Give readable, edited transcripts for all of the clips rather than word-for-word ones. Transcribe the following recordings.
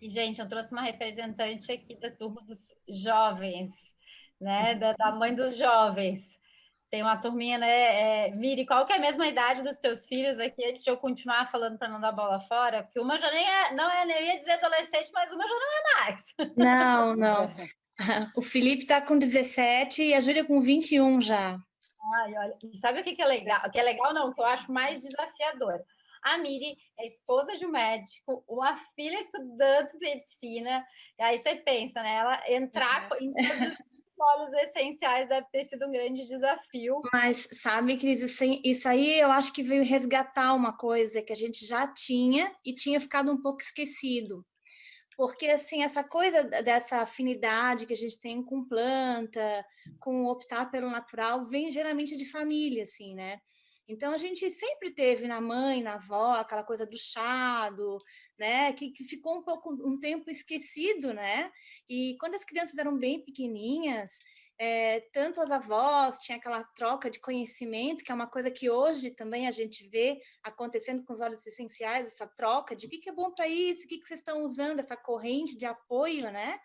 E, gente, eu trouxe uma representante aqui da turma dos jovens, né? Da mãe dos jovens. Tem uma turminha, né? Miri, qual que é a mesma idade dos teus filhos aqui, antes de eu continuar falando para não dar bola fora? Porque uma já nem é, não é, nem ia dizer adolescente, mas uma já não é mais. Não, não. O Felipe tá com 17 e a Júlia com 21 já. Ai, olha, e sabe o que é legal? O que é legal não, o que eu acho mais desafiador. A Miri é esposa de um médico, uma filha estudando medicina, e aí você pensa, né? Ela entrar em todos os polos essenciais deve ter sido um grande desafio. Mas sabe, Cris, isso aí eu acho que veio resgatar uma coisa que a gente já tinha e tinha ficado um pouco esquecido. Porque, assim, essa coisa dessa afinidade que a gente tem com planta, com optar pelo natural, vem geralmente de família, assim, né? Então, a gente sempre teve na mãe, na avó, aquela coisa do chá, né? Que ficou um pouco, um tempo esquecido, né? E quando as crianças eram bem pequenininhas, tanto as avós tinha aquela troca de conhecimento, que é uma coisa que hoje também a gente vê acontecendo com os óleos essenciais, essa troca de o que é bom para isso, o que vocês estão usando, essa corrente de apoio, né?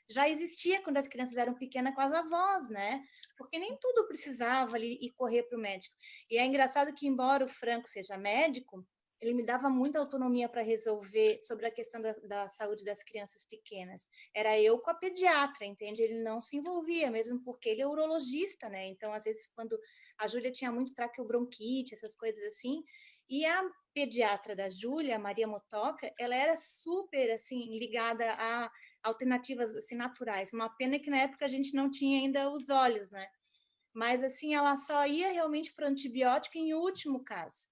Já existia quando as crianças eram pequenas com as avós, né? Porque nem tudo precisava ali ir correr para o médico. E é engraçado que, embora o Franco seja médico, ele me dava muita autonomia para resolver sobre a questão da saúde das crianças pequenas. Era eu com a pediatra, entende? Ele não se envolvia, mesmo porque ele é urologista, né? Então, às vezes, quando a Júlia tinha muito traqueobronquite, essas coisas assim, e a pediatra da Júlia, Maria Motoca, ela era super, assim, ligada a alternativas, assim, naturais. Uma pena que na época a gente não tinha ainda os olhos, né? Mas, assim, ela só ia realmente para o antibiótico em último caso.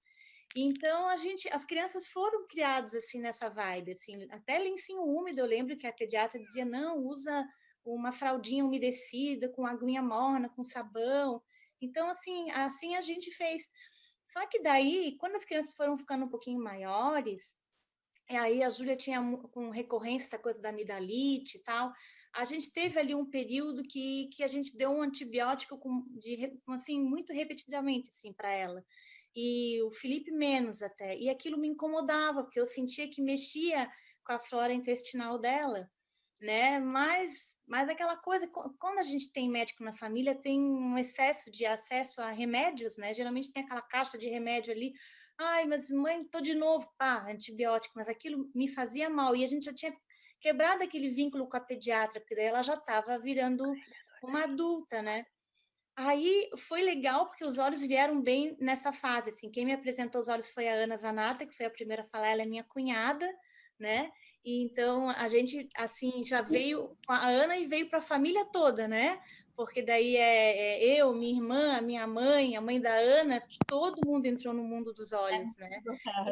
Então as crianças foram criadas assim nessa vibe, assim, até lencinho úmido, eu lembro que a pediatra dizia, não, usa uma fraldinha umedecida, com aguinha morna, com sabão. Então, assim a gente fez. Só que daí, quando as crianças foram ficando um pouquinho maiores, e aí a Júlia tinha com recorrência essa coisa da amidalite e tal, a gente teve ali um período que a gente deu um antibiótico assim, muito repetidamente assim, para ela e o Felipe menos até. E aquilo me incomodava, porque eu sentia que mexia com a flora intestinal dela, né? Mas aquela coisa, quando a gente tem médico na família, tem um excesso de acesso a remédios, né? Geralmente tem aquela caixa de remédio ali. Ai, mas mãe, tô de novo, pá, antibiótico, mas aquilo me fazia mal. E a gente já tinha quebrado aquele vínculo com a pediatra, porque daí ela já estava virando uma adulta, né? Aí foi legal porque os olhos vieram bem nessa fase, assim. Quem me apresentou os olhos foi a Ana Zanata, que foi a primeira a falar, ela é minha cunhada, né? E então a gente assim já veio com a Ana e veio para a família toda, né? Porque daí eu, minha irmã, a minha mãe, a mãe da Ana, todo mundo entrou no mundo dos olhos, né?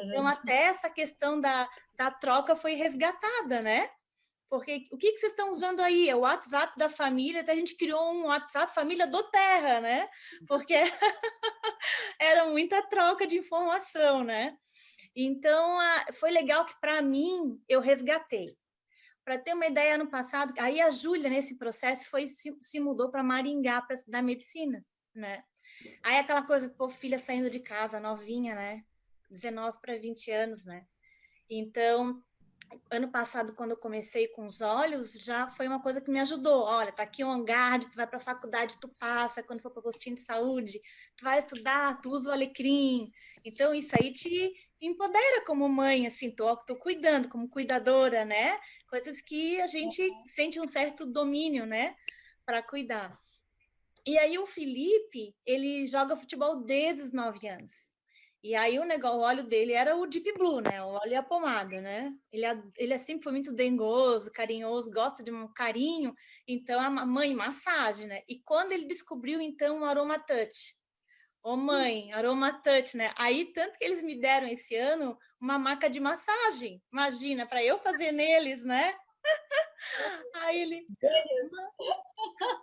Então Gente. até essa questão da troca foi resgatada, né? Porque o que vocês estão usando aí? É o WhatsApp da família, até a gente criou um WhatsApp família do Terra, né? Porque era muita troca de informação, né? Então, foi legal que, para mim, eu resgatei. Para ter uma ideia, ano passado, aí a Júlia, nesse processo, se mudou para Maringá para estudar medicina, né? Aí aquela coisa, pô, filha saindo de casa, novinha, né? 19 para 20 anos, né? Então, ano passado, quando eu comecei com os olhos, já foi uma coisa que me ajudou. Olha, tá aqui um hangar, tu vai para a faculdade, tu passa, quando for para o postinho de saúde, tu vai estudar, tu usa o alecrim. Então, isso aí te empodera como mãe, assim, tô cuidando, como cuidadora, né? Coisas que a gente sente um certo domínio, né? Para cuidar. E aí o Felipe, ele joga futebol desde os 9 anos. E aí o óleo dele era o Deep Blue, né? O óleo e a pomada, né? Ele sempre foi muito dengoso, carinhoso, gosta de um carinho. Então, a mãe, massagem, né? E quando ele descobriu, então, o Aroma Touch. Ô, mãe, Aroma Touch, né? Aí, tanto que eles me deram esse ano uma maca de massagem. Imagina, para eu fazer neles, né? Aí ele,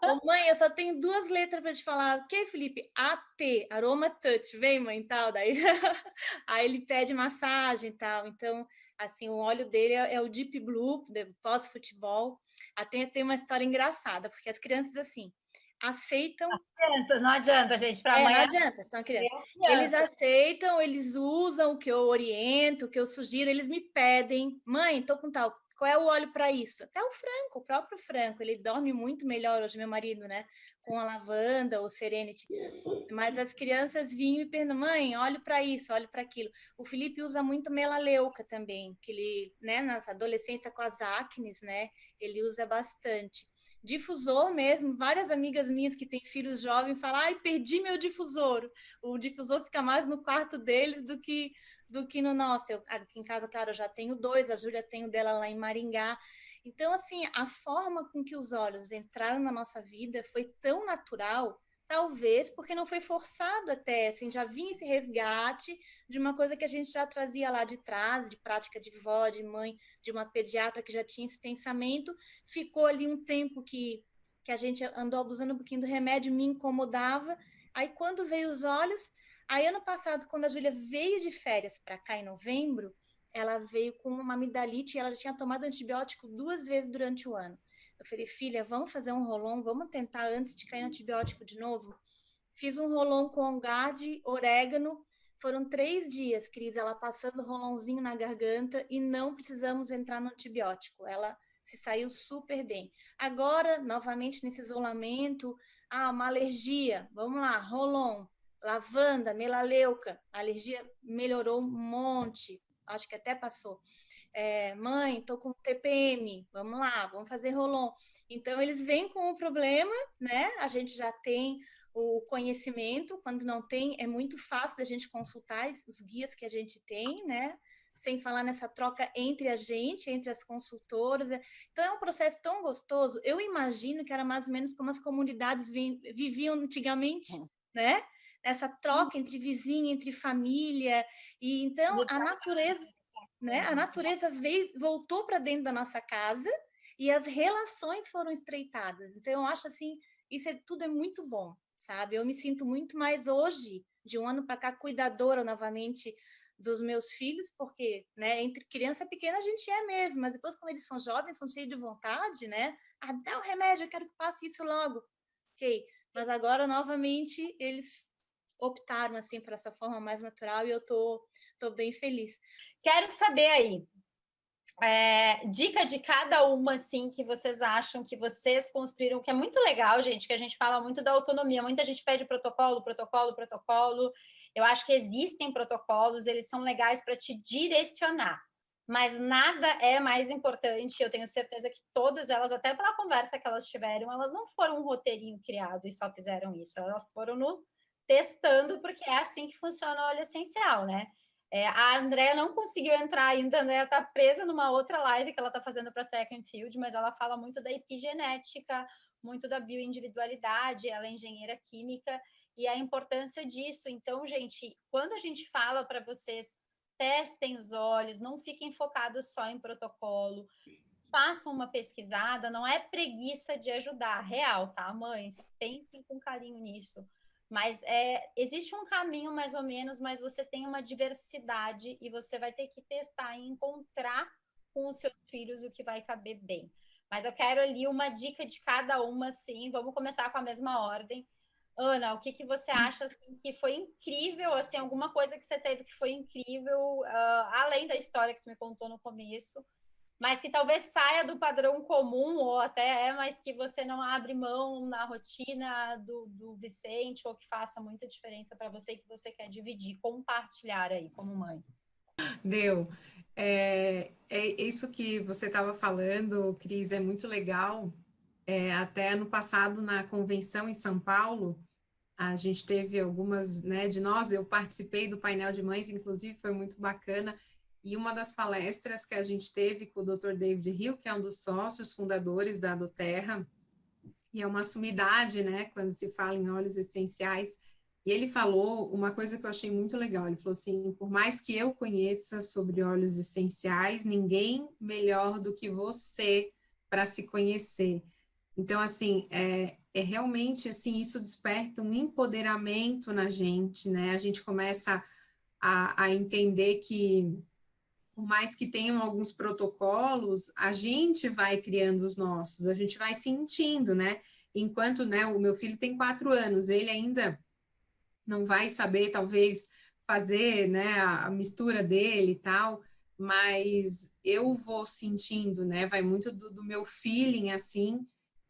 ô, mãe, eu só tenho 2 letras para te falar. O que, Felipe? AT, Aroma Touch. Vem, mãe, tal. Daí, aí ele pede massagem e tal. Então, assim, o óleo dele é o Deep Blue, pós-futebol. Até tem uma história engraçada, porque as crianças, assim, aceitam. Crianças, não adianta, gente, para Não amanhã. adianta, são crianças. Eles aceitam, eles usam o que eu oriento, o que eu sugiro, eles me pedem, mãe, tô com tal, qual é o óleo para isso? Até o Franco, o próprio Franco, ele dorme muito melhor hoje, meu marido, né? Com a lavanda ou Serenity. Mas as crianças vinham e perguntam, mãe, óleo para isso, óleo para aquilo. O Felipe usa muito melaleuca também, que ele, né, na adolescência com as acnes, né? Ele usa bastante. Difusor mesmo, várias amigas minhas que têm filhos jovens falam, ai, perdi meu difusor. O difusor fica mais no quarto deles do que no nosso. Eu, aqui em casa, claro, eu já tenho 2, a Júlia tem o dela lá em Maringá. Então, assim, a forma com que os olhos entraram na nossa vida foi tão natural, talvez porque não foi forçado até, assim, já vinha esse resgate de uma coisa que a gente já trazia lá de trás, de prática de vó, de mãe, de uma pediatra que já tinha esse pensamento, ficou ali um tempo que a gente andou abusando um pouquinho do remédio, me incomodava, aí quando veio os olhos, aí ano passado, quando a Júlia veio de férias para cá em novembro, ela veio com uma amidalite e ela já tinha tomado antibiótico 2 vezes durante o ano. Eu falei, filha, vamos fazer um rolon, vamos tentar antes de cair no antibiótico de novo? Fiz um rolon com Ongard, orégano, foram 3 dias, Cris, ela passando rolãozinho na garganta e não precisamos entrar no antibiótico. Ela se saiu super bem. Agora, novamente nesse isolamento, uma alergia, vamos lá, rolon, lavanda, melaleuca, a alergia melhorou um monte, acho que até passou. Mãe, tô com TPM, vamos lá, vamos fazer rolon. Então, eles vêm com o problema, né? A gente já tem o conhecimento, quando não tem, é muito fácil da gente consultar os guias que a gente tem, né? Sem falar nessa troca entre a gente, entre as consultoras. Então, é um processo tão gostoso. Eu imagino que era mais ou menos como as comunidades viviam antigamente, né? Essa troca entre vizinho, entre família. E então, a natureza, né? A natureza voltou para dentro da nossa casa e as relações foram estreitadas. Então, eu acho assim, tudo é muito bom, sabe? Eu me sinto muito mais hoje, de um ano para cá, cuidadora novamente dos meus filhos, porque, né, entre criança pequena a gente é mesmo, mas depois quando eles são jovens, são cheios de vontade, né? Dá o remédio, eu quero que passe isso logo. Ok, mas agora novamente eles optaram assim por essa forma mais natural e eu tô bem feliz. Quero saber aí, dica de cada uma, assim, que vocês acham que vocês construíram, que é muito legal, gente, que a gente fala muito da autonomia. Muita gente pede protocolo, protocolo, protocolo. Eu acho que existem protocolos, eles são legais para te direcionar, mas nada é mais importante. Eu tenho certeza que todas elas, até pela conversa que elas tiveram, elas não foram um roteirinho criado e só fizeram isso, elas foram no testando, porque é assim que funciona o óleo essencial, né? A Andrea não conseguiu entrar ainda, né? Está presa numa outra live que ela está fazendo para Tech and Field, mas ela fala muito da epigenética, muito da bioindividualidade, ela é engenheira química, e a importância disso. Então, gente, quando a gente fala para vocês, testem os olhos, não fiquem focados só em protocolo, façam uma pesquisada, não é preguiça de ajudar, real, tá, mães? Pensem com carinho nisso. Mas existe um caminho mais ou menos, mas você tem uma diversidade e você vai ter que testar e encontrar com os seus filhos o que vai caber bem. Mas eu quero ali uma dica de cada uma, sim. Vamos começar com a mesma ordem. Ana, o que você acha assim, que foi incrível, assim, alguma coisa que você teve que foi incrível, além da história que tu me contou no começo, mas que talvez saia do padrão comum, ou até mas que você não abre mão na rotina do Vicente, ou que faça muita diferença para você, que você quer dividir, compartilhar aí como mãe. Deu. Isso que você estava falando, Cris, é muito legal. Até no passado, na convenção em São Paulo, a gente teve algumas, né, de nós, eu participei do painel de mães, inclusive foi muito bacana, e uma das palestras que a gente teve com o Dr. David Hill, que é um dos sócios fundadores da Doterra, e é uma sumidade, né, quando se fala em óleos essenciais, e ele falou uma coisa que eu achei muito legal, ele falou assim, por mais que eu conheça sobre óleos essenciais, ninguém melhor do que você para se conhecer. Então, assim, realmente, assim, isso desperta um empoderamento na gente, né? A gente começa a entender que, por mais que tenham alguns protocolos, a gente vai criando os nossos, a gente vai sentindo, né? enquanto, né, o meu filho tem 4 anos, ele ainda não vai saber, talvez, fazer, né, a mistura dele e tal, mas eu vou sentindo, né, vai muito do meu feeling, assim,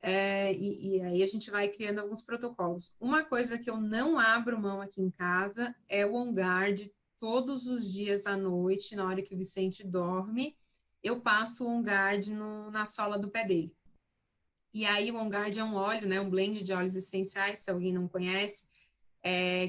e aí a gente vai criando alguns protocolos. Uma coisa que eu não abro mão aqui em casa é o on-guard todos os dias à noite, na hora que o Vicente dorme, eu passo o on-guard na sola do pé dele. E aí o on-guard é um óleo, né, um blend de óleos essenciais, se alguém não conhece,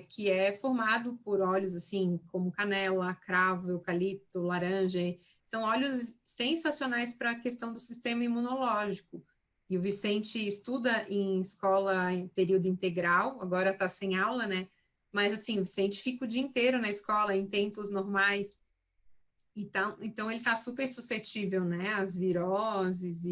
que é formado por óleos assim como canela, cravo, eucalipto, laranja. São óleos sensacionais para a questão do sistema imunológico. E o Vicente estuda em escola em período integral, agora está sem aula, né? Mas assim, o Vicente fica o dia inteiro na escola em tempos normais. Então ele está super suscetível, né, às viroses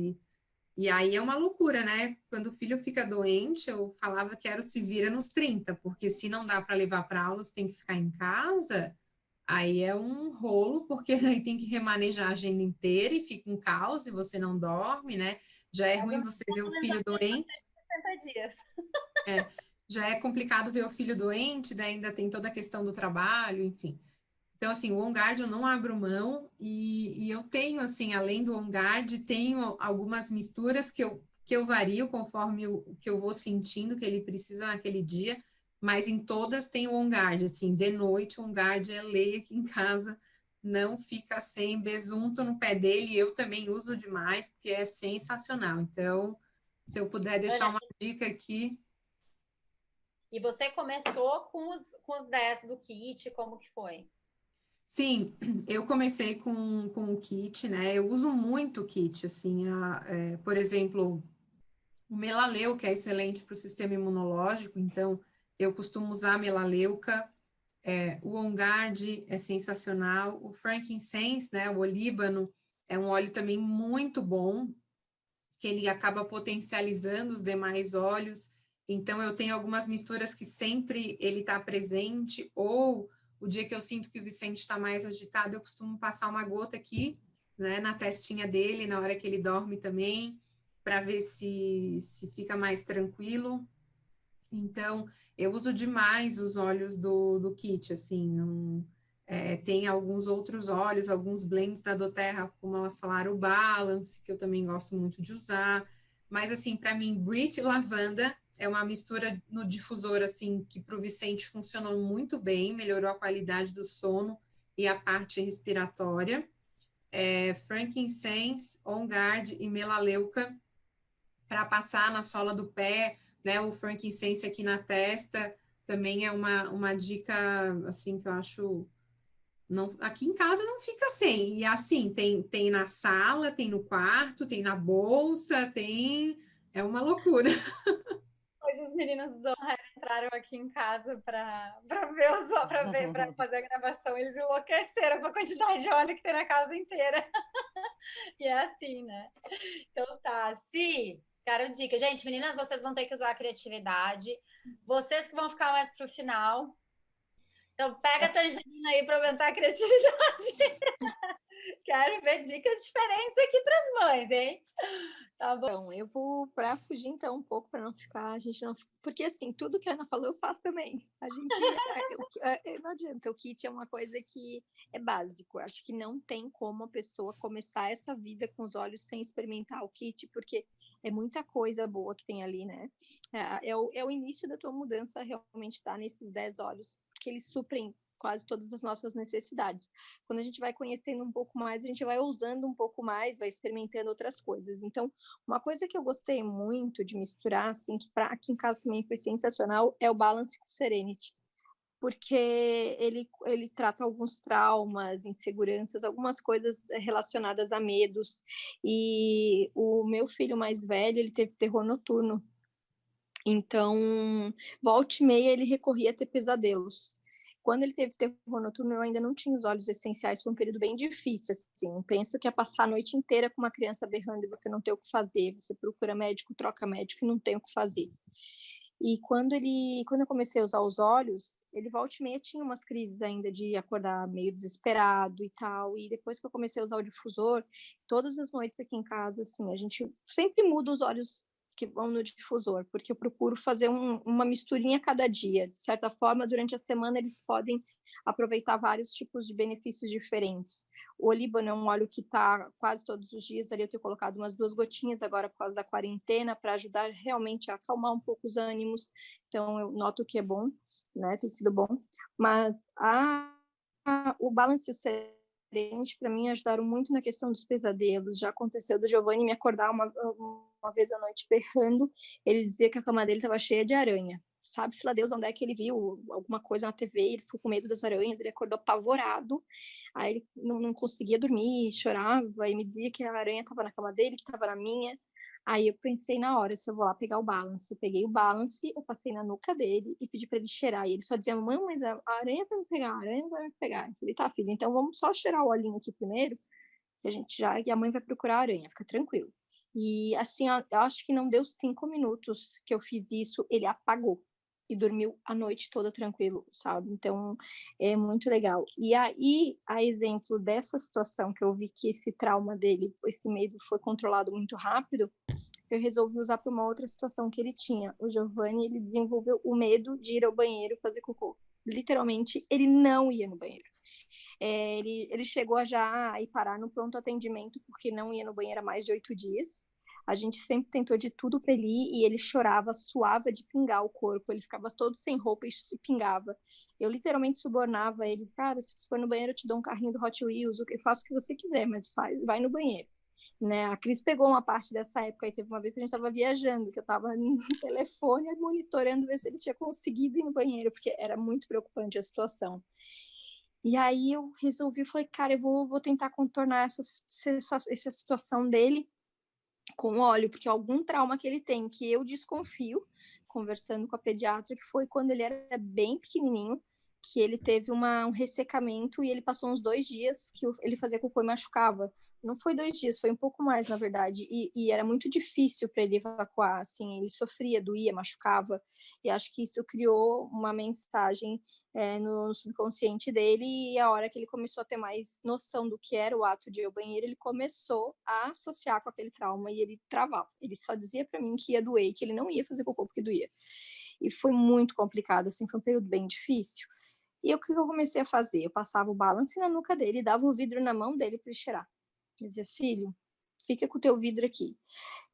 e aí é uma loucura, né? Quando o filho fica doente, eu falava que era o se vira nos 30, porque se não dá para levar para aula, você tem que ficar em casa, aí é um rolo, porque aí tem que remanejar a agenda inteira e fica um caos e você não dorme, né? Já é ruim você ver o filho doente. 60 dias. Já é complicado ver o filho doente, daí ainda tem toda a questão do trabalho, enfim. Então, assim, o on-guard eu não abro mão e eu tenho, assim, além do on-guard, tenho algumas misturas que eu vario conforme o que eu vou sentindo que ele precisa naquele dia, mas em todas tem o on-guard, assim, de noite o on-guard é lei aqui em casa, não fica sem besunto no pé dele, eu também uso demais, porque é sensacional. Então, se eu puder deixar Ana, uma dica aqui. e você começou com os 10 do kit, como que foi? Sim, eu comecei com o kit, né? Eu uso muito o kit, assim, por exemplo, o melaleu, que é excelente para o sistema imunológico, então eu costumo usar a melaleuca, o on-guard é sensacional, o frankincense, né? O olíbano é um óleo também muito bom, que ele acaba potencializando os demais óleos. Então, eu tenho algumas misturas que sempre ele está presente, ou o dia que eu sinto que o Vicente está mais agitado, eu costumo passar uma gota aqui, né, na testinha dele, na hora que ele dorme também, para ver se fica mais tranquilo. Então, eu uso demais os óleos do kit, assim, não, tem alguns outros óleos, alguns blends da doTERRA, como elas falaram, o Balance, que eu também gosto muito de usar, mas, assim, para mim, Brit e lavanda é uma mistura no difusor, assim, que para o Vicente funcionou muito bem, melhorou a qualidade do sono e a parte respiratória. Frankincense, On Guard e melaleuca para passar na sola do pé, né? O frankincense aqui na testa também é uma dica, assim, que eu acho... Não, aqui em casa não fica sem. E assim, tem na sala, tem no quarto, tem na bolsa, tem... É uma loucura. Hoje os meninos do Dom Harry entraram aqui em casa para fazer a gravação. Eles enlouqueceram com a quantidade de óleo que tem na casa inteira. E é assim, né? Então tá. Se, cara, dica. Gente, meninas, vocês vão ter que usar a criatividade. Vocês que vão ficar mais pro final. Então pega a tangerina aí para aumentar a criatividade. Quero ver dicas diferentes aqui para as mães, hein? Tá bom. Então, eu vou para fugir então um pouco para não ficar, a gente não, porque assim, tudo que a Ana falou eu faço também. A gente não adianta, o kit é uma coisa que é básico. Acho que não tem como a pessoa começar essa vida com os olhos sem experimentar o kit, porque é muita coisa boa que tem ali, né? É o início da tua mudança realmente tá nesses 10 olhos, porque eles suprem quase todas as nossas necessidades. Quando a gente vai conhecendo um pouco mais, a gente vai usando um pouco mais, vai experimentando outras coisas. Então, uma coisa que eu gostei muito de misturar, assim, que para aqui em casa também foi sensacional, é o Balance com Serenity, porque ele trata alguns traumas, inseguranças, algumas coisas relacionadas a medos. E o meu filho mais velho, ele teve terror noturno. Então, volta e meia, ele recorria a ter pesadelos. Quando ele teve terror noturno, eu ainda não tinha os óleos essenciais, foi um período bem difícil, assim. Penso que é passar a noite inteira com uma criança berrando e você não tem o que fazer, você procura médico, troca médico e não tem o que fazer. E quando eu comecei a usar os óleos, ele volta e meia tinha umas crises ainda de acordar meio desesperado e tal. E depois que eu comecei a usar o difusor, todas as noites aqui em casa, assim, a gente sempre muda os óleos que vão no difusor, porque eu procuro fazer uma misturinha cada dia. De certa forma, durante a semana, eles podem aproveitar vários tipos de benefícios diferentes. O olíbano é um óleo que está quase todos os dias ali, eu tenho colocado umas 2 gotinhas agora por causa da quarentena, para ajudar realmente a acalmar um pouco os ânimos. Então, eu noto que é bom, né? Tem sido bom. Mas o Balance e o Serenity, para mim, ajudaram muito na questão dos pesadelos. Já aconteceu do Giovanni me acordar uma vez à noite berrando, ele dizia que a cama dele estava cheia de aranha. Sabe-se lá Deus onde é que ele viu alguma coisa na TV, ele ficou com medo das aranhas, ele acordou apavorado, aí ele não conseguia dormir, chorava, e me dizia que a aranha estava na cama dele, que estava na minha. Aí eu pensei na hora, se eu vou lá pegar o Balance. Eu peguei o Balance, eu passei na nuca dele e pedi para ele cheirar. E ele só dizia, mãe, mas a aranha vai me pegar, a aranha vai me pegar. Eu falei, tá, filho, então vamos só cheirar o olhinho aqui primeiro, que e a mãe vai procurar a aranha, fica tranquilo. E assim, eu acho que não deu 5 minutos que eu fiz isso, ele apagou e dormiu a noite toda tranquilo, sabe? Então, é muito legal. E aí, a exemplo dessa situação que eu vi que esse trauma dele, esse medo foi controlado muito rápido, eu resolvi usar para uma outra situação que ele tinha. O Giovanni, ele desenvolveu o medo de ir ao banheiro fazer cocô. Literalmente, ele não ia no banheiro. Ele chegou a já ir parar no pronto atendimento porque não ia no banheiro há mais de 8 dias. A gente sempre tentou de tudo para ele ir e ele chorava, suava de pingar o corpo, ele ficava todo sem roupa e pingava. Eu literalmente subornava ele, cara, se você for no banheiro eu te dou um carrinho do Hot Wheels, eu faço o que você quiser, mas vai no banheiro. Né? A Cris pegou uma parte dessa época e teve uma vez que a gente estava viajando, que eu estava no telefone monitorando ver se ele tinha conseguido ir no banheiro, porque era muito preocupante a situação. E aí eu resolvi, falei, cara, eu vou tentar contornar essa situação dele com óleo, porque algum trauma que ele tem, que eu desconfio, conversando com a pediatra, que foi quando ele era bem pequenininho, que ele teve um ressecamento e ele passou uns 2 dias que ele fazia cocô e machucava. Não foi 2 dias, foi um pouco mais, na verdade, e era muito difícil para ele evacuar, assim, ele sofria, doía, machucava, e acho que isso criou uma mensagem no subconsciente dele, e a hora que ele começou a ter mais noção do que era o ato de ir ao banheiro, ele começou a associar com aquele trauma, e ele travava, ele só dizia para mim que ia doer, que ele não ia fazer cocô porque doía, e foi muito complicado, assim, foi um período bem difícil. E o que eu comecei a fazer? Eu passava o Balance na nuca dele e dava o vidro na mão dele para ele cheirar. Eu dizia, filho, fica com o teu vidro aqui,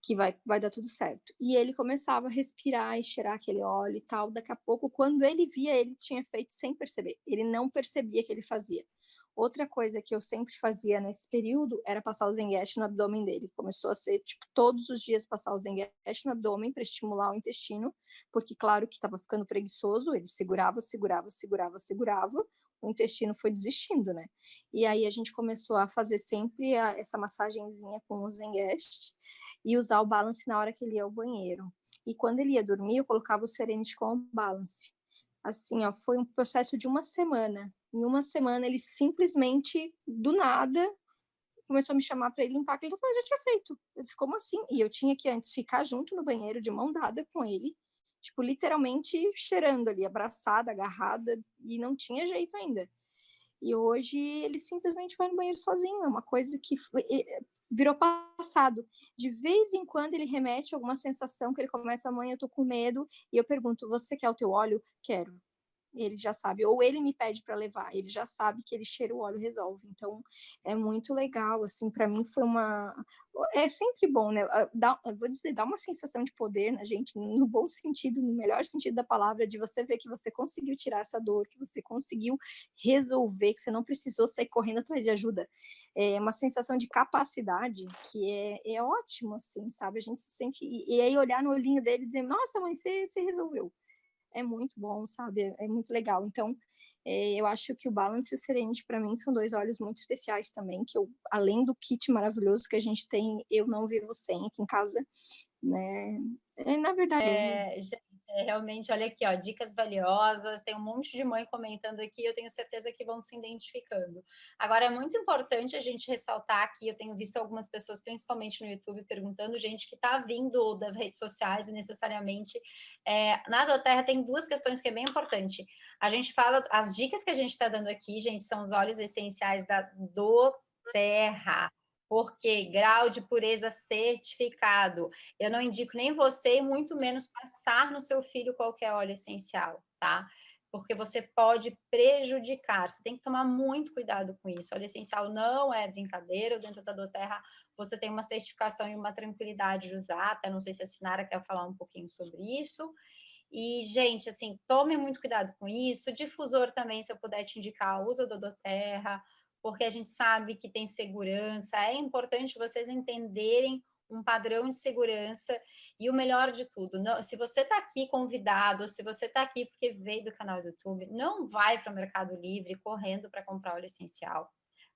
que vai dar tudo certo. E ele começava a respirar e cheirar aquele óleo e tal. Daqui a pouco, quando ele via, ele tinha feito sem perceber. Ele não percebia que ele fazia. Outra coisa que eu sempre fazia nesse período era passar o Zenguest no abdômen dele. Começou a ser, tipo, todos os dias passar o Zenguest no abdômen para estimular o intestino, porque, claro, que estava ficando preguiçoso, ele segurava, o intestino foi desistindo, né? E aí a gente começou a fazer sempre essa massagenzinha com o Zenguest e usar o Balance na hora que ele ia ao banheiro. E quando ele ia dormir, eu colocava o Serenity com o Balance. Assim, ó, foi um processo de uma semana. Em uma semana, ele simplesmente, do nada, começou a me chamar para ele limpar aquilo que eu já tinha feito. Eu disse, como assim? E eu tinha que antes ficar junto no banheiro, de mão dada com ele, tipo, literalmente cheirando ali, abraçada, agarrada, e não tinha jeito ainda. E hoje ele simplesmente vai no banheiro sozinho, é uma coisa que virou passado. De vez em quando ele remete a alguma sensação que ele começa, mãe, eu tô com medo, e eu pergunto, você quer o teu óleo? Quero. Ele já sabe, ou ele me pede para levar, ele já sabe que ele cheira o óleo resolve. Então é muito legal, assim, para mim foi é sempre bom, né? Vou dizer, dá uma sensação de poder na gente, no bom sentido, no melhor sentido da palavra, de você ver que você conseguiu tirar essa dor, que você conseguiu resolver, que você não precisou sair correndo atrás de ajuda. É uma sensação de capacidade que é ótimo, assim, sabe? A gente se sente, e aí olhar no olhinho dele e dizer, nossa, mãe, você resolveu. É muito bom, sabe? É muito legal. Então, eu acho que o Balance e o Serenity, para mim, são 2 óleos muito especiais também, que eu, além do kit maravilhoso que a gente tem, eu não vivo sem aqui em casa, né? Na verdade... Realmente, olha aqui, ó, dicas valiosas, tem um monte de mãe comentando aqui, eu tenho certeza que vão se identificando. Agora, é muito importante a gente ressaltar aqui, eu tenho visto algumas pessoas, principalmente no YouTube, perguntando, gente que está vindo das redes sociais e necessariamente, na doTERRA tem 2 questões que é bem importante. A gente fala, as dicas que a gente está dando aqui, gente, são os óleos essenciais da doTERRA. Porque grau de pureza certificado. Eu não indico nem você e muito menos passar no seu filho qualquer óleo essencial, tá? Porque você pode prejudicar. Você tem que tomar muito cuidado com isso. Óleo essencial não é brincadeira. Dentro da doTERRA você tem uma certificação e uma tranquilidade de usar. Até não sei se a Sinara quer falar um pouquinho sobre isso. E, gente, assim, tome muito cuidado com isso. Difusor também, se eu puder te indicar, usa do doTERRA, porque a gente sabe que tem segurança. É importante vocês entenderem um padrão de segurança e o melhor de tudo, não, se você está aqui convidado, se você está aqui porque veio do canal do YouTube, não vai para o Mercado Livre correndo para comprar óleo essencial.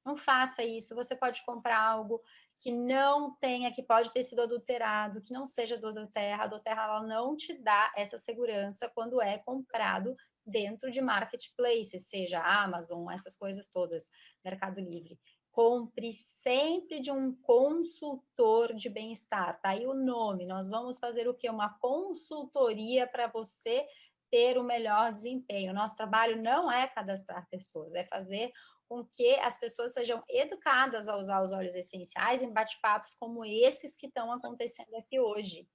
Não faça isso. Você pode comprar algo que não tenha, que pode ter sido adulterado, que não seja do doTERRA. A doTERRA ela não te dá essa segurança quando é comprado dentro de marketplaces, seja Amazon, essas coisas todas, Mercado Livre. Compre sempre de um consultor de bem-estar, tá aí o nome. Nós vamos fazer o quê? Uma consultoria para você ter o melhor desempenho. Nosso trabalho não é cadastrar pessoas, é fazer com que as pessoas sejam educadas a usar os óleos essenciais em bate-papos como esses que estão acontecendo aqui hoje,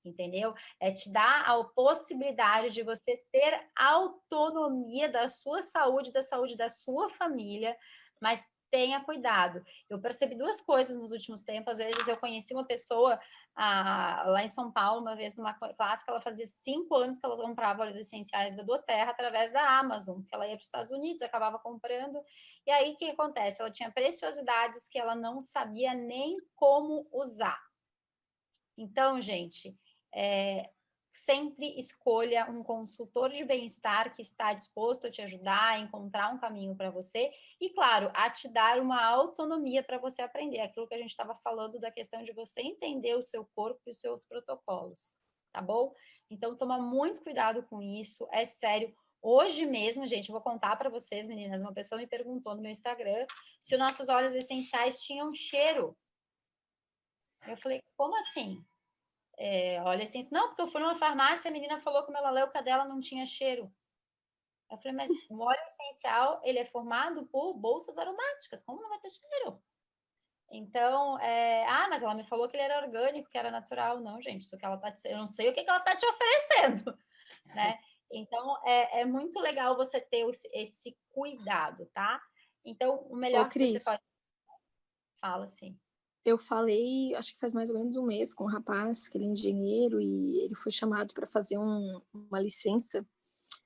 entendeu? É te dar a possibilidade de você ter autonomia da sua saúde, da saúde da sua família, mas tenha cuidado. Eu percebi duas coisas nos últimos tempos. Às vezes eu conheci uma pessoa lá em São Paulo, uma vez numa classe, que ela fazia 5 anos que ela comprava óleos essenciais da doTERRA através da Amazon, que ela ia para os Estados Unidos, acabava comprando. E aí, o que acontece? Ela tinha preciosidades que ela não sabia nem como usar. Então, gente, sempre escolha um consultor de bem-estar que está disposto a te ajudar a encontrar um caminho para você e, claro, a te dar uma autonomia para você aprender. Aquilo que a gente estava falando da questão de você entender o seu corpo e os seus protocolos, tá bom? Então, toma muito cuidado com isso, é sério. Hoje mesmo, gente, eu vou contar para vocês, meninas, uma pessoa me perguntou no meu Instagram se os nossos óleos essenciais tinham cheiro. Eu falei, como assim? Óleo essencial? Não, porque eu fui numa farmácia, a menina falou que o melaleuca dela não tinha cheiro. Eu falei, mas o óleo essencial, ele é formado por bolsas aromáticas, como não vai ter cheiro? Então, mas ela me falou que ele era orgânico, que era natural. Não, gente, isso que ela tá, eu não sei o que ela está te oferecendo, né? Então, é muito legal você ter esse cuidado, tá? Então, o melhor que você pode... Fala, sim. Eu falei, acho que faz mais ou menos um mês, com um rapaz, que ele é engenheiro, e ele foi chamado para fazer uma licença.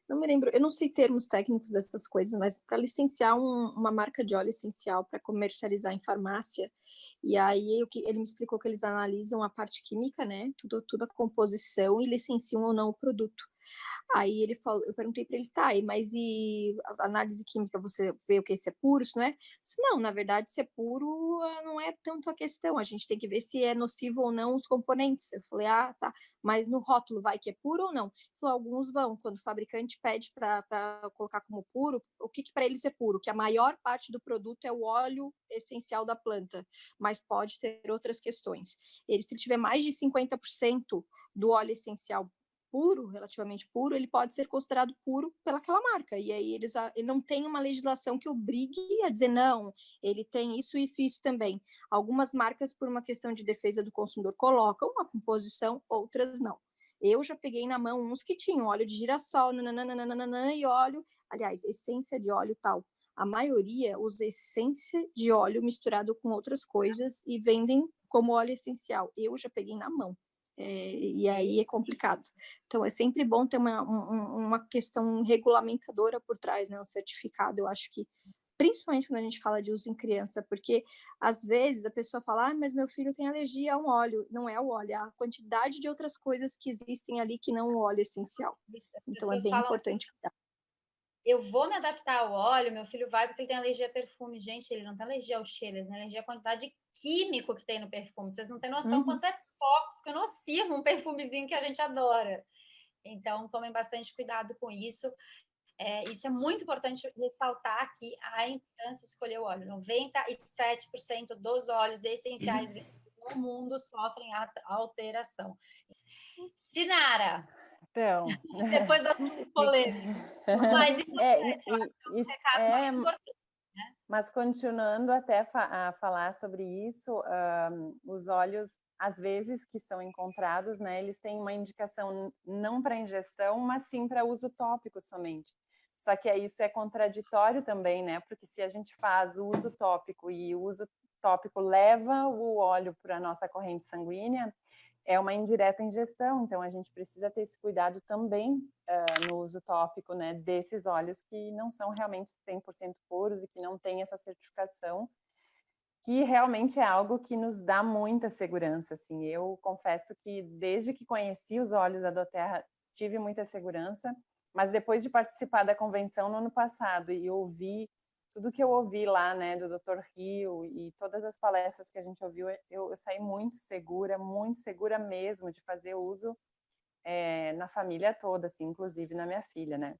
Não me lembro, eu não sei termos técnicos dessas coisas, mas para licenciar uma marca de óleo essencial para comercializar em farmácia. E aí ele me explicou que eles analisam a parte química, né? Tudo a composição e licenciam ou não o produto. Aí ele falou, eu perguntei para ele, tá, mas e a análise química, você vê o que se é puro, se não é? Disse, não, na verdade, se é puro não é tanto a questão, a gente tem que ver se é nocivo ou não os componentes. Eu falei, tá, mas no rótulo vai que é puro ou não? Ele falou, alguns vão, quando o fabricante pede para colocar como puro, o que para eles é puro? Que a maior parte do produto é o óleo essencial da planta, mas pode ter outras questões. Se tiver mais de 50% do óleo essencial puro, relativamente puro, ele pode ser considerado puro pelaquela marca. E aí ele não tem uma legislação que obrigue a dizer não, ele tem isso, isso, isso também. Algumas marcas, por uma questão de defesa do consumidor, colocam uma composição, outras não. Eu já peguei na mão uns que tinham óleo de girassol, nananana, e óleo, aliás, essência de óleo tal. A maioria usa essência de óleo misturado com outras coisas e vendem como óleo essencial. Eu já peguei na mão. E aí é complicado. Então, é sempre bom ter uma questão regulamentadora por trás, né? Um certificado, eu acho que, principalmente quando a gente fala de uso em criança, porque, às vezes, a pessoa fala, mas meu filho tem alergia a um óleo. Não é o óleo, é a quantidade de outras coisas que existem ali que não o óleo essencial. Então, é bem importante cuidar. Eu vou me adaptar ao óleo, meu filho vai porque ele tem alergia a perfume. Gente, ele não tem alergia ao cheiro, ele tem alergia à quantidade de químico que tem no perfume. Vocês não têm noção quanto é tóxico, nocivo um perfumezinho que a gente adora. Então, tomem bastante cuidado com isso. Isso é muito importante ressaltar aqui a importância de escolher o óleo. 97% dos óleos essenciais no mundo sofrem alteração. Sinara, então, depois da polêmica, o mais importante, um recado mais importante, né? Mas continuando até a falar sobre isso, os óleos, às vezes, que são encontrados, né, eles têm uma indicação não para ingestão, mas sim para uso tópico somente. Só que isso é contraditório também, né, porque se a gente faz o uso tópico e o uso tópico leva o óleo para a nossa corrente sanguínea, é uma indireta ingestão, então a gente precisa ter esse cuidado também no uso tópico, né, desses óleos que não são realmente 100% puros e que não têm essa certificação, que realmente é algo que nos dá muita segurança, assim. Eu confesso que desde que conheci os óleos da doTERRA tive muita segurança, mas depois de participar da convenção no ano passado e ouvir tudo que eu ouvi lá, né, do Dr. Rio e todas as palestras que a gente ouviu, eu saí muito segura mesmo de fazer uso na família toda, assim, inclusive na minha filha, né?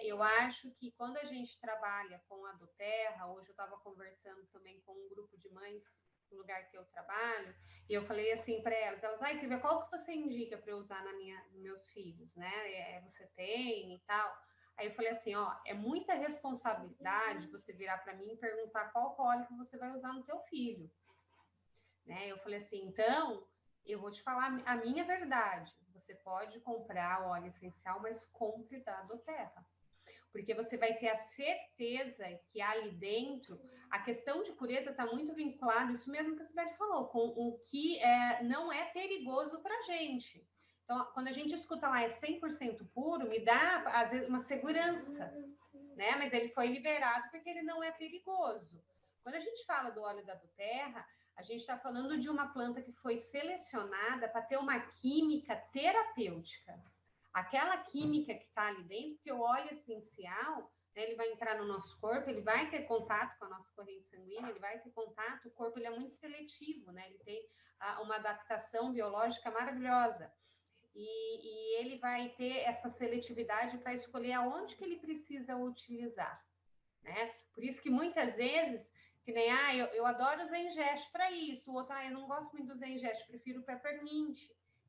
Eu acho que quando a gente trabalha com a doTERRA, hoje eu estava conversando também com um grupo de mães no lugar que eu trabalho, e eu falei assim para elas, ai, Silvia, qual que você indica para eu usar nos meus filhos, né? Você tem e tal. Aí eu falei assim, ó, é muita responsabilidade você virar para mim e perguntar qual óleo que você vai usar no teu filho, né? Eu falei assim, então, eu vou te falar a minha verdade. Você pode comprar o óleo essencial, mas compre da doTERRA. Porque você vai ter a certeza que ali dentro, a questão de pureza está muito vinculada, isso mesmo que a Sibeli falou, com o que não é perigoso para a gente. Então, quando a gente escuta lá é 100% puro, me dá, às vezes, uma segurança, né? Mas ele foi liberado porque ele não é perigoso. Quando a gente fala do óleo da doTERRA, a gente está falando de uma planta que foi selecionada para ter uma química terapêutica. Aquela química que está ali dentro, porque o óleo essencial, né, ele vai entrar no nosso corpo, ele vai ter contato com a nossa corrente sanguínea, ele vai ter contato, o corpo ele é muito seletivo, né? Ele tem uma adaptação biológica maravilhosa. E ele vai ter essa seletividade para escolher aonde que ele precisa utilizar, né? Por isso que muitas vezes, que nem, eu adoro o Zengest para isso, o outro, eu não gosto muito do Zengest, prefiro o Peppermint,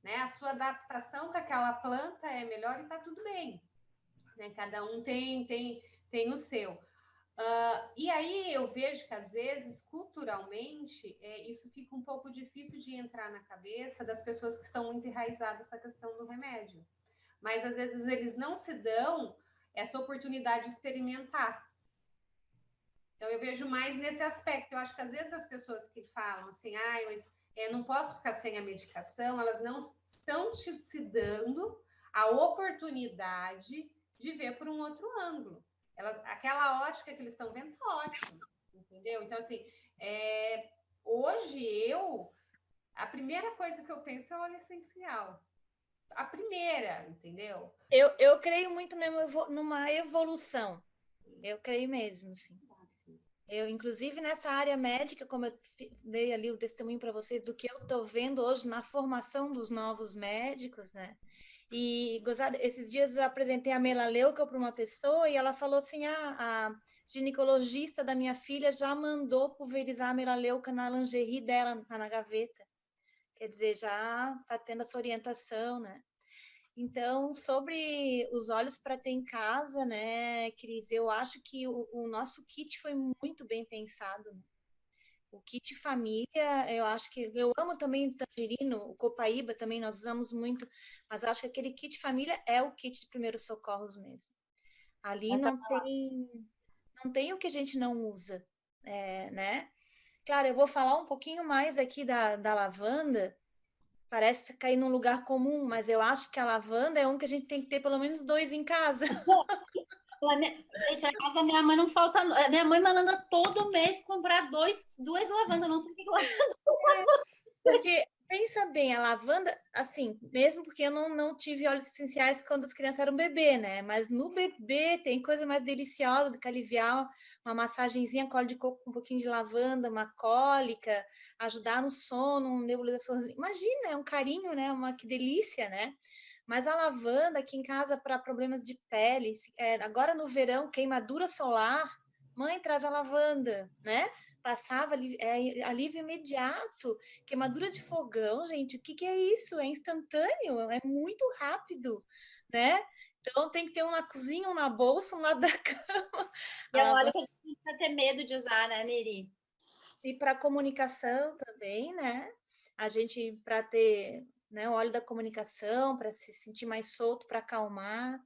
né? A sua adaptação com aquela planta é melhor e está tudo bem, né? Cada um tem o seu. E aí eu vejo que, às vezes, culturalmente, isso fica um pouco difícil de entrar na cabeça das pessoas que estão muito enraizadas nessa questão do remédio. Mas, às vezes, eles não se dão essa oportunidade de experimentar. Então, eu vejo mais nesse aspecto. Eu acho que, às vezes, as pessoas que falam assim, mas eu não posso ficar sem a medicação, elas não estão se dando a oportunidade de ver por um outro ângulo. Aquela ótica que eles estão vendo está ótimo, entendeu? Então, assim, hoje a primeira coisa que eu penso é o óleo essencial. A primeira, entendeu? Eu creio muito numa evolução. Eu creio mesmo, sim. Eu, inclusive, nessa área médica, como eu dei ali o testemunho para vocês do que eu estou vendo hoje na formação dos novos médicos, né? E esses dias eu apresentei a melaleuca para uma pessoa e ela falou assim, a ginecologista da minha filha já mandou pulverizar a melaleuca na lingerie dela, tá na gaveta. Quer dizer, já está tendo essa orientação, né? Então, sobre os óleos para ter em casa, né, Cris, eu acho que o nosso kit foi muito bem pensado, né? O kit família, eu acho que... Eu amo também o tangerino, o copaíba também nós usamos muito, mas eu acho que aquele kit família é o kit de primeiros socorros mesmo. Ali não tem o que a gente não usa, né? Claro, eu vou falar um pouquinho mais aqui da lavanda, parece cair num lugar comum, mas eu acho que a lavanda é um que a gente tem que ter pelo menos 2 em casa. Gente, na casa da minha mãe não falta. Minha mãe manda todo mês comprar duas lavandas. Eu não sei o que ela tá. Porque, pensa bem, a lavanda, assim, mesmo porque eu não tive óleos essenciais quando as crianças eram bebê, né? Mas no bebê tem coisa mais deliciosa do que aliviar uma massagenzinha, colo de coco com um pouquinho de lavanda, uma cólica, ajudar no sono, nebulização. Imagina, é um carinho, né? Que delícia, né? Mas a lavanda aqui em casa para problemas de pele, agora no verão, queimadura solar, mãe traz a lavanda, né? Passava alívio imediato, queimadura de fogão, gente, o que é isso? É instantâneo, é muito rápido, né? Então tem que ter um na cozinha, um na bolsa, um lado da cama. E é um óleo que a gente não precisa ter medo de usar, né, Miri? E para comunicação também, né? A gente, para ter, né, o óleo da comunicação, para se sentir mais solto, para acalmar.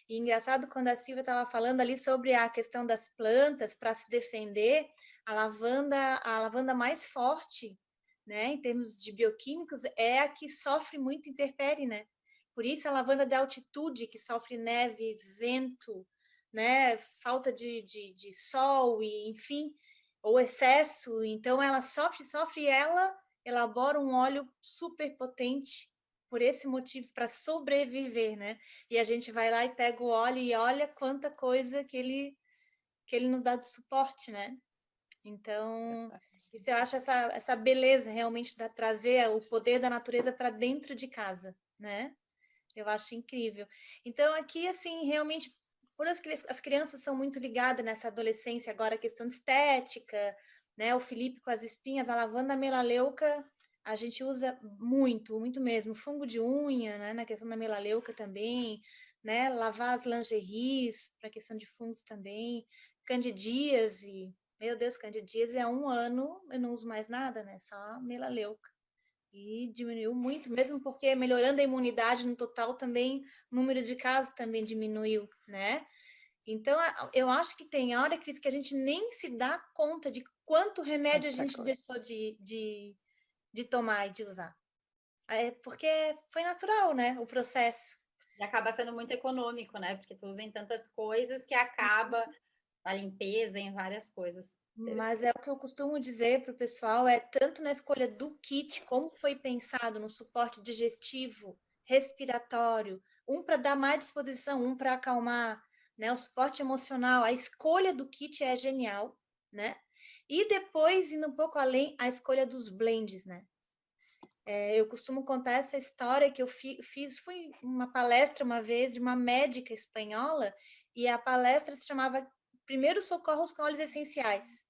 E engraçado quando a Silvia estava falando ali sobre a questão das plantas, para se defender, a lavanda mais forte, né, em termos de bioquímicos, é a que sofre muito intempérie, né? Por isso a lavanda de altitude, que sofre neve, vento, né, falta de sol, e enfim, ou excesso, então ela sofre, e ela elabora um óleo super potente por esse motivo, para sobreviver, né? E a gente vai lá e pega o óleo e olha quanta coisa que ele nos dá de suporte, né? Então, isso eu acho essa beleza realmente da trazer o poder da natureza para dentro de casa, né? Eu acho incrível. Então, aqui, assim, realmente, por as crianças são muito ligadas nessa adolescência agora, a questão de estética, né? O Felipe com as espinhas, a lavanda melaleuca, a gente usa muito, muito mesmo. Fungo de unha, né? Na questão da melaleuca também, né? Lavar as lingeries, para a questão de fungos também. Candidíase, meu Deus, candidíase há 1 ano eu não uso mais nada, né? Só melaleuca. E diminuiu muito, mesmo porque melhorando a imunidade no total também, o número de casos também diminuiu, né? Então, eu acho que tem hora, Cris, que a gente nem se dá conta de quanto remédio a gente deixou de tomar e de usar. É porque foi natural, né? O processo. E acaba sendo muito econômico, né? Porque tu usa em tantas coisas que acaba a limpeza, em várias coisas. Mas é o que eu costumo dizer para o pessoal, é tanto na escolha do kit, como foi pensado no suporte digestivo, respiratório, um para dar mais disposição, um para acalmar, né? O suporte emocional, a escolha do kit é genial, né? E depois, indo um pouco além, a escolha dos blends, né? Eu costumo contar essa história que eu fui uma palestra uma vez de uma médica espanhola, e a palestra se chamava Primeiros Socorros com Óleos Essenciais.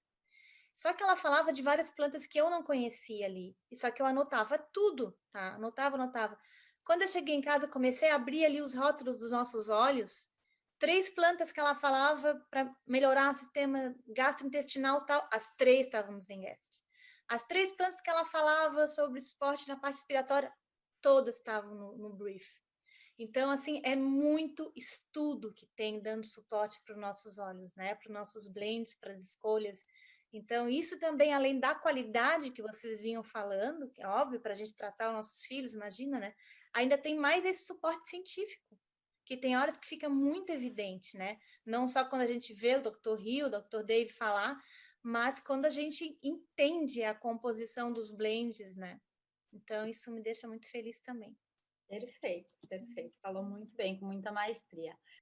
Só que ela falava de várias plantas que eu não conhecia ali. E só que eu anotava tudo, tá? Anotava. Quando eu cheguei em casa, comecei a abrir ali os rótulos dos nossos óleos. 3 plantas que ela falava para melhorar o sistema gastrointestinal, tal. As 3 estavam no Zengest. As 3 plantas que ela falava sobre suporte na parte respiratória, todas estavam no brief. Então, assim, é muito estudo que tem dando suporte para os nossos óleos, né? Para os nossos blends, para as escolhas. Então, isso também, além da qualidade que vocês vinham falando, que é óbvio, para a gente tratar os nossos filhos, imagina, né? Ainda tem mais esse suporte científico, que tem horas que fica muito evidente, né? Não só quando a gente vê o Dr. Hill, o Dr. Dave falar, mas quando a gente entende a composição dos blends, né? Então, isso me deixa muito feliz também. Perfeito, perfeito. Falou muito bem, com muita maestria.